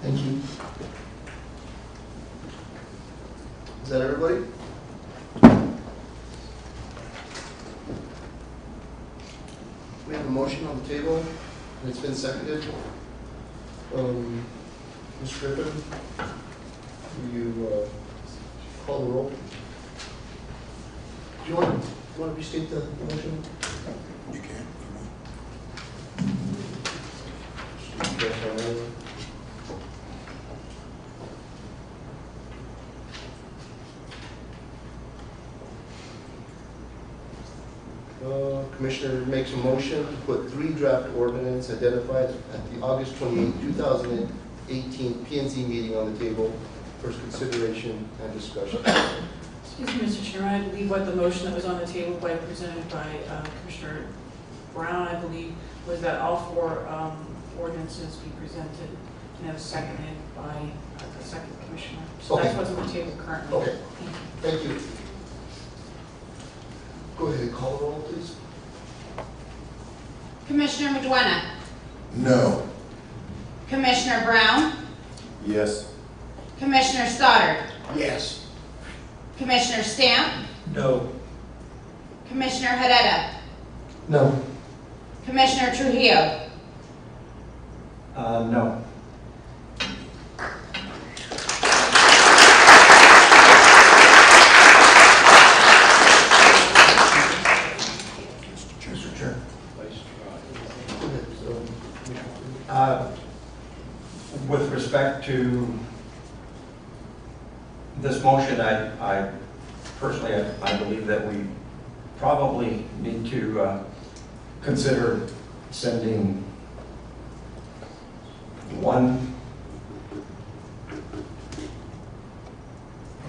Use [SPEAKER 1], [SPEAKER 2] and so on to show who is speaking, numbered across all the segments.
[SPEAKER 1] Thank you. Is that everybody? We have a motion on the table, and it's been seconded. Ms. Griffin, will you call the roll? Do you want to restate the motion?
[SPEAKER 2] You can.
[SPEAKER 1] Commissioner makes a motion to put 3 draft ordinance identified at the August 28, 2018 P&Z meeting on the table for consideration and discussion.
[SPEAKER 3] Excuse me, Mr. Chairman, I believe what the motion that was on the table presented by Commissioner Brown, I believe, was that all 4 ordinances be presented, and that was seconded by the second commissioner. So
[SPEAKER 1] Okay.
[SPEAKER 3] that's what's on the table currently.
[SPEAKER 1] Okay. Thank you. Go ahead and call the roll, please.
[SPEAKER 4] Commissioner Maduena.
[SPEAKER 2] No.
[SPEAKER 4] Commissioner Brown.
[SPEAKER 2] Yes.
[SPEAKER 4] Commissioner Stoddard.
[SPEAKER 2] Yes.
[SPEAKER 4] Commissioner Stamp.
[SPEAKER 2] No.
[SPEAKER 4] Commissioner Herrera.
[SPEAKER 1] No.
[SPEAKER 4] Commissioner Trujillo.
[SPEAKER 2] No. Mr. Chair.
[SPEAKER 1] Go ahead.
[SPEAKER 5] With respect to this motion, I personally, I believe that we probably need to consider sending one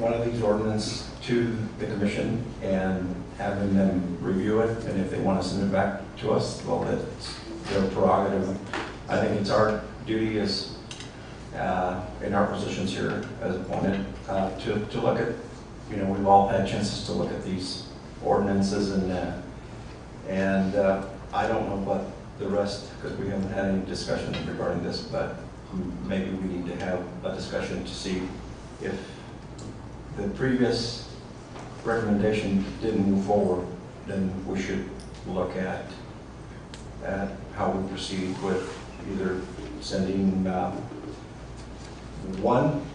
[SPEAKER 5] of these ordinances to the commission and having them review it, and if they want to send it back to us, well, that's their prerogative. I think it's our duty as in our positions here as appointed to look at, we've all had chances to look at these ordinances, and I don't know what the rest, because we haven't had any discussion regarding this, but maybe we need to have a discussion to see if the previous recommendation didn't move forward, then we should look at how we proceed with either sending one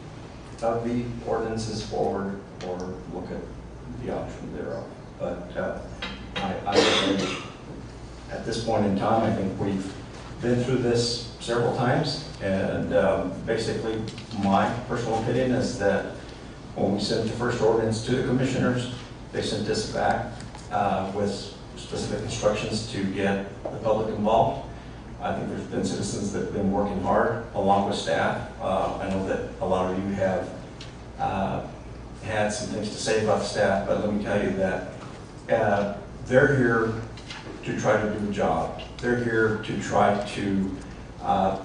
[SPEAKER 5] of the ordinances forward or look at the option thereof. But I think at this point in time, I think we've been through this several times, and basically my personal opinion is that when we sent the first ordinance to the commissioners, they sent this back with specific instructions to get the public involved. I think there's been citizens that have been working hard along with staff. I know that a lot of you have had some things to say about the staff, but let me tell you that they're here to try to do a job. They're here to try to,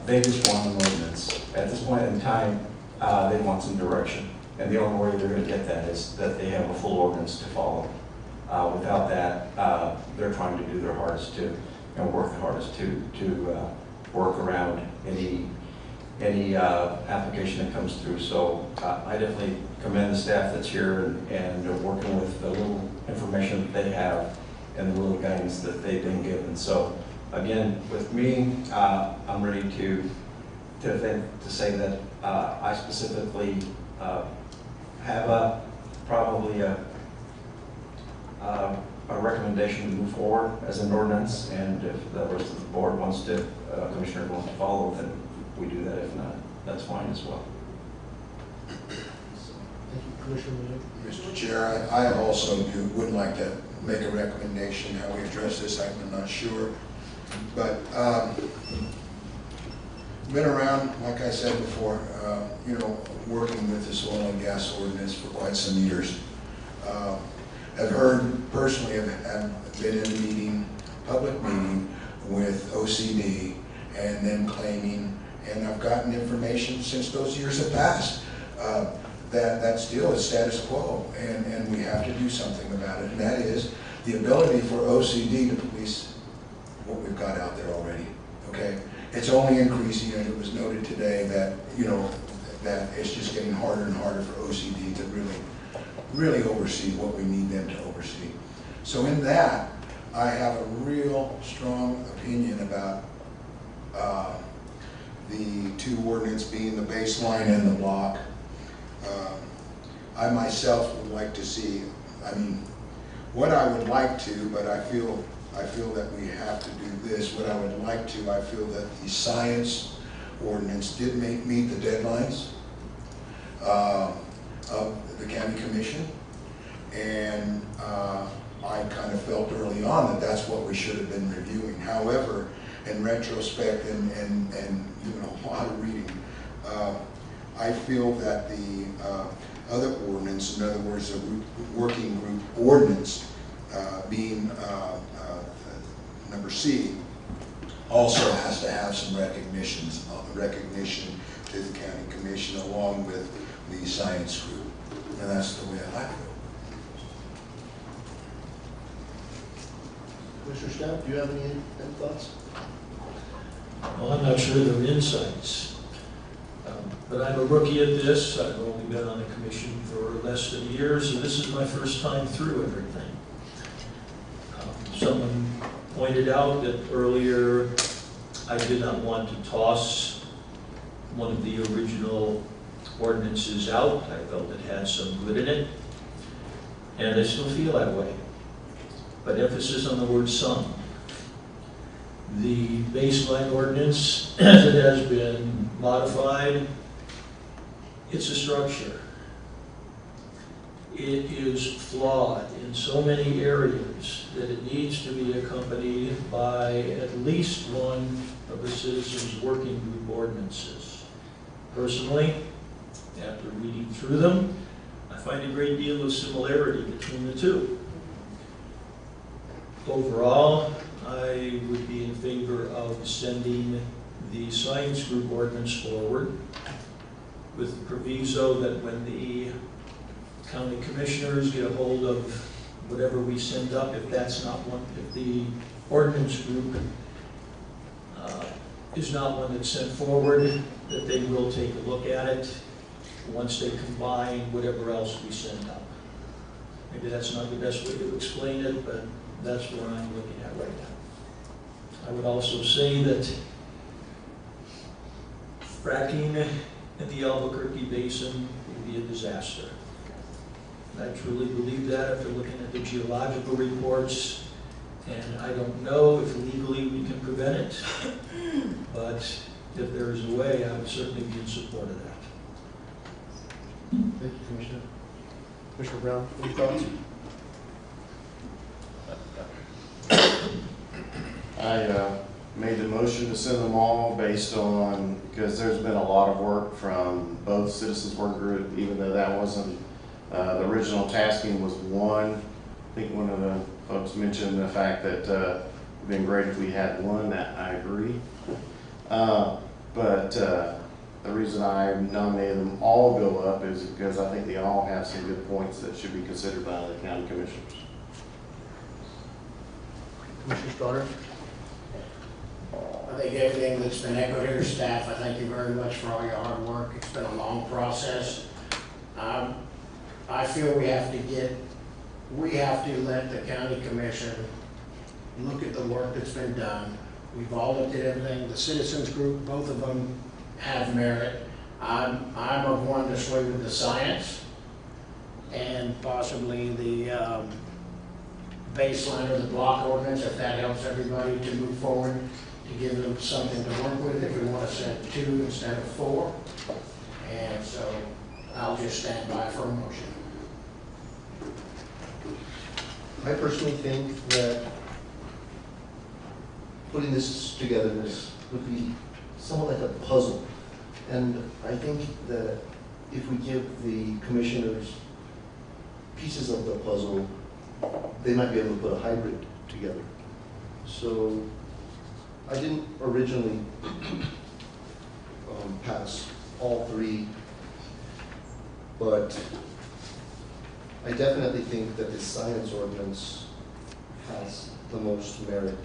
[SPEAKER 5] they just want an ordinance. At this point in time, they want some direction. And the only way they're going to get that is that they have a full ordinance to follow. Without that, they're trying to do their hardest to, and work the hardest to work around any application that comes through. So I definitely commend the staff that's here and working with the little information that they have and the little guidance that they've been given. So again, with me, I'm ready to say that I specifically have probably a recommendation to move forward as an ordinance, and if the rest of the board wants to, commissioner wants to follow, then we do that. If not, that's fine as well.
[SPEAKER 1] Thank you, Commissioner.
[SPEAKER 2] Mr. Chair, I also would like to make a recommendation how we address this. I'm not sure, but been around, like I said before, working with this oil and gas ordinance for quite some years. I've heard personally, I've been in a meeting, public meeting with OCD, and them claiming, and I've gotten information since those years have passed, that still is status quo, and we have to do something about it, and that is the ability for OCD to police what we've got out there already, okay? it's only increasing, and it was noted today that, you know, that it's just getting harder and harder for OCD to really oversee what we need them to oversee. So in that, I have a real strong opinion about the two ordinance being the baseline and the block. I myself would like to see, I mean, what I would like to, but I feel that we have to do this. What I would like to, I feel that the science ordinance did meet the deadlines of the county commission, and I kind of felt early on that that's what we should have been reviewing. However, in retrospect and doing a lot of reading, I feel that the other ordinance, in other words, the working group ordinance, being number C, also has to have some recognition to the county commission along with the science group, and that's the way I feel.
[SPEAKER 1] Commissioner Stamp, do you have any thoughts?
[SPEAKER 6] Well, I'm not sure they're insights, but I'm a rookie at this. I've only been on the commission for less than a year, so this is my first time through everything. Someone pointed out that earlier I did not want to toss one of the original ordinances out. I felt it had some good in it, and I still feel that way. But emphasis on the word some. The baseline ordinance, as it has been modified, it's a structure. It is flawed in so many areas that it needs to be accompanied by at least one of the citizens' working group ordinances. Personally, after reading through them, I find a great deal of similarity between the two. Overall, I would be in favor of sending the science group ordinance forward with the proviso that when the county commissioners get a hold of whatever we send up, if the ordinance group is not one that's sent forward, that they will take a look at it once they combine whatever else we send up. Maybe that's not the best way to explain it, but that's what I'm looking at right now. I would also say that fracking in the Albuquerque Basin would be a disaster. I truly believe that after looking at the geological reports, and I don't know if legally we can prevent it, but if there is a way, I would certainly be in support of that.
[SPEAKER 1] Thank you, Commissioner. Commissioner Brown, any thoughts?
[SPEAKER 7] I made the motion to send them all based on, because there's been a lot of work from both Citizens Work Group, even though that wasn't, the original tasking was one. I think one of the folks mentioned the fact that it'd been great if we had one. That I agree. But the reason I nominated them all go up is because I think they all have some good points that should be considered by the county commissioners.
[SPEAKER 1] Commissioner Stoddard?
[SPEAKER 8] I think everything that's been echoed here, staff, I thank you very much for all your hard work. It's been a long process. I feel we have to let the county commission look at the work that's been done. We've all looked at everything. The citizens group, both of them have merit. I'm of one to sway with the science and possibly the baseline or the block ordinance, if that helps everybody to move forward, to give them something to work with if we want to set 2 instead of 4. And so I'll just stand by for a motion.
[SPEAKER 1] I personally think that putting this together would be somewhat like a puzzle. And I think that if we give the commissioners pieces of the puzzle, they might be able to put a hybrid together. So I didn't originally pass all 3, but I definitely think that the science ordinance has the most merit.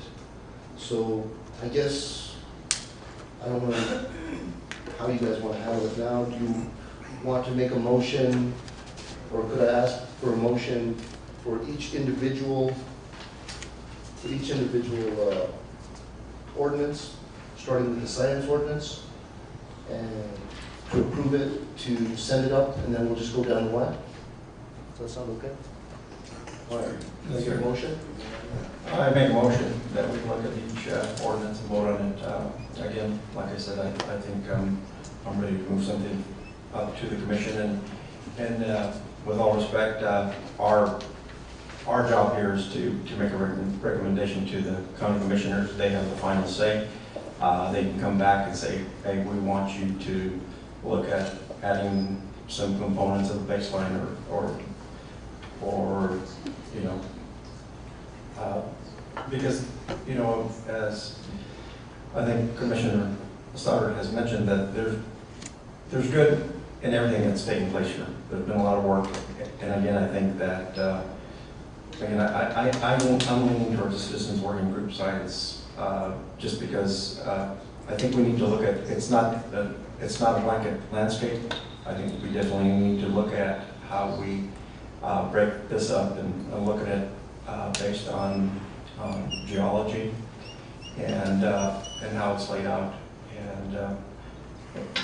[SPEAKER 1] So I guess I don't know how you guys want to handle it now. Do you want to make a motion, or could I ask for a motion for each individual ordinance, starting with the science ordinance, and to approve it, to send it up, and then we'll just go down the line? Does that sound okay? All right, can I get a motion?
[SPEAKER 5] I make a motion that we look at each ordinance and vote on it. Again, like I said, I think I'm ready to move something up to the commission, and with all respect, our job here is to make a recommendation to the county commissioners. They have the final say. They can come back and say, hey, we want you to look at adding some components of the baseline or you know, because, you know, as I think Commissioner Stoddard has mentioned, that there's good in everything that's taking place here. There's been a lot of work, and again, I think that, again, I'm leaning towards the citizens working group science, just because I think we need to look at, it's not a blanket landscape. I think we definitely need to look at how we break this up and look at it based on geology and how it's laid out.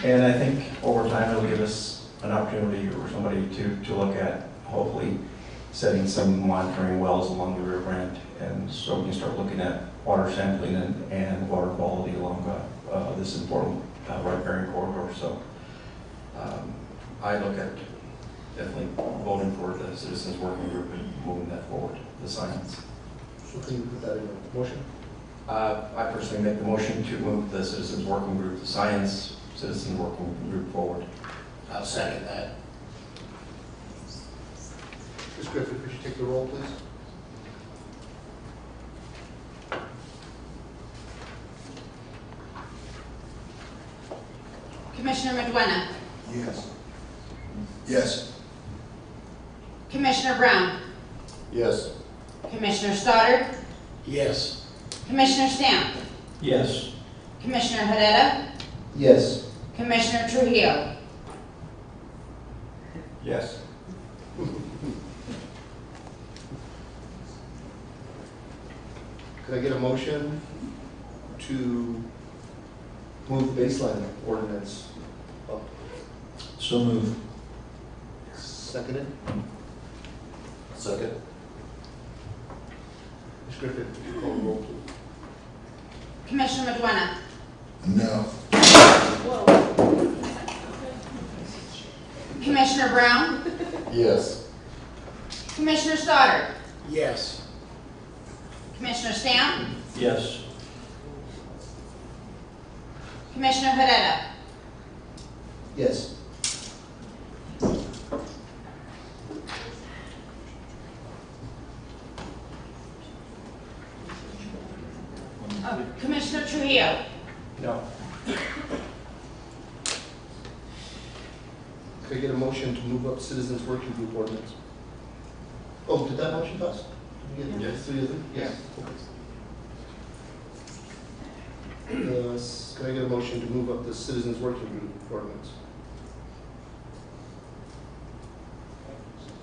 [SPEAKER 5] And I think over time it'll give us an opportunity or somebody to look at, hopefully, setting some monitoring wells along the Rio Grande, and so we can start looking at water sampling and water quality along this important riparian corridor. So I look at definitely voting for the citizens working group and moving that forward, the science.
[SPEAKER 1] So can you put that in a motion?
[SPEAKER 5] I personally make the motion to move the citizens working group, the science citizen working group forward.
[SPEAKER 8] I'll second that.
[SPEAKER 1] Ms. Griffith, could you take the roll, please?
[SPEAKER 4] Commissioner Meduena,
[SPEAKER 2] Yes. Yes.
[SPEAKER 4] Commissioner Brown,
[SPEAKER 7] Yes.
[SPEAKER 4] Commissioner Stoddard,
[SPEAKER 8] Yes.
[SPEAKER 4] Commissioner Stamp,
[SPEAKER 6] Yes.
[SPEAKER 4] Commissioner Hareta,
[SPEAKER 1] Yes.
[SPEAKER 4] Commissioner Trujillo.
[SPEAKER 5] Yes.
[SPEAKER 1] Could I get a motion to move the baseline ordinance up?
[SPEAKER 6] So move.
[SPEAKER 1] Seconded? Second. Ms. Griffith, could you call the roll, please?
[SPEAKER 4] Commissioner Meduena,
[SPEAKER 2] No.
[SPEAKER 4] Commissioner Brown,
[SPEAKER 7] Yes.
[SPEAKER 4] Commissioner Stoddard,
[SPEAKER 8] Yes.
[SPEAKER 4] Commissioner Stamp,
[SPEAKER 6] Yes.
[SPEAKER 4] Commissioner Hareta.
[SPEAKER 1] Yes.
[SPEAKER 4] Commissioner Trujillo.
[SPEAKER 5] No.
[SPEAKER 1] Could I get a motion to move up citizens working group ordinance? Oh, did that motion pass? Did we get
[SPEAKER 5] Yes.
[SPEAKER 1] 3 of them? Yes. Okay. Could I get a motion to move up the citizens working group ordinance?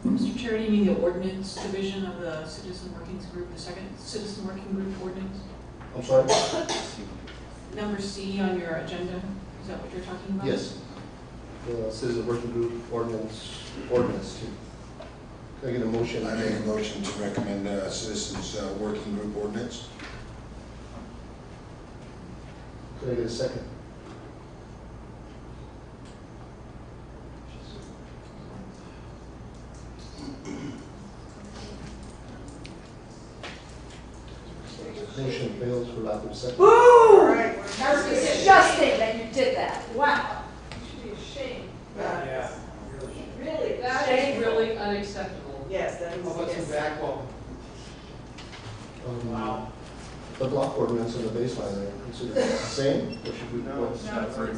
[SPEAKER 3] Mr. Chair, do you mean the ordinance division of the citizen working group, the second citizen working group ordinance?
[SPEAKER 1] I'm sorry?
[SPEAKER 3] Number C on your agenda, is that what you're talking about?
[SPEAKER 1] Yes. The citizen working group ordinance 2. Can I get a motion?
[SPEAKER 2] I make a motion to recommend citizens working group ordinance.
[SPEAKER 1] Could I get a second? Motion fails for lack of second.
[SPEAKER 9] Boo! That's disgusting that you did that. Wow. You should be ashamed.
[SPEAKER 8] Yeah.
[SPEAKER 9] Really?
[SPEAKER 10] That is really unacceptable.
[SPEAKER 9] Yes, that is. yes.
[SPEAKER 8] Wow.
[SPEAKER 1] The block ordinance and the baseline are considered the same, or should we go separate?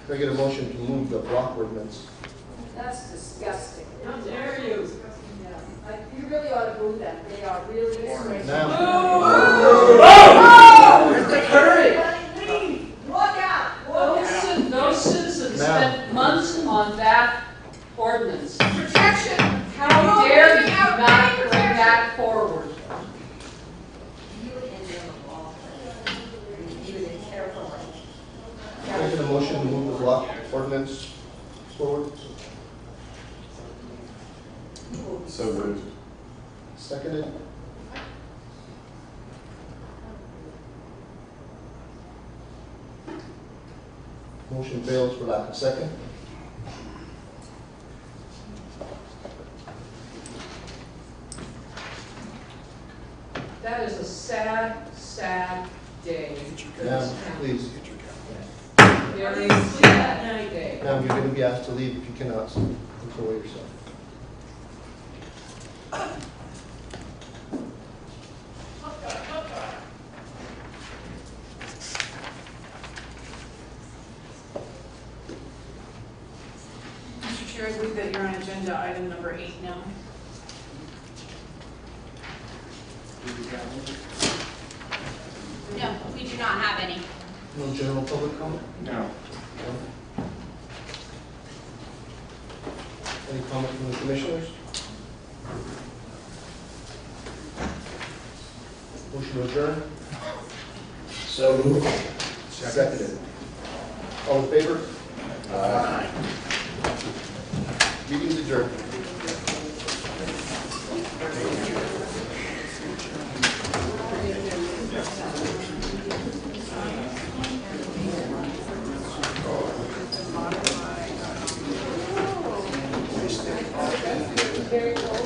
[SPEAKER 1] Can I get a motion to move the block ordinance?
[SPEAKER 9] That's disgusting.
[SPEAKER 10] How dare you?
[SPEAKER 9] Yeah. Like, you really ought to boo them. They are really disgraceful.
[SPEAKER 1] Now,
[SPEAKER 9] Oh! Everybody leave! Look
[SPEAKER 10] spent months on that ordinance.
[SPEAKER 9] Protection.
[SPEAKER 10] How dare you not bring that forward?
[SPEAKER 1] Making a motion to move the block ordinance forward.
[SPEAKER 7] So moved.
[SPEAKER 1] Seconded. Motion fails for lack of second.
[SPEAKER 10] That is a sad, sad day for
[SPEAKER 1] Ma'am,
[SPEAKER 10] this county.
[SPEAKER 1] please.
[SPEAKER 10] Very sad day.
[SPEAKER 1] Ma'am, you're going to be asked to leave if you cannot control yourself.
[SPEAKER 3] Mr. Chair, I believe that you're on agenda item number 8 now.
[SPEAKER 4] No, we do not have any.
[SPEAKER 1] No general public comment?
[SPEAKER 7] No.
[SPEAKER 1] Any comment from the commissioners? Motion to adjourn?
[SPEAKER 8] So moved.
[SPEAKER 1] Seconded. All in favor?
[SPEAKER 8] Aye.
[SPEAKER 1] Meeting's adjourned.
[SPEAKER 3] Very cold.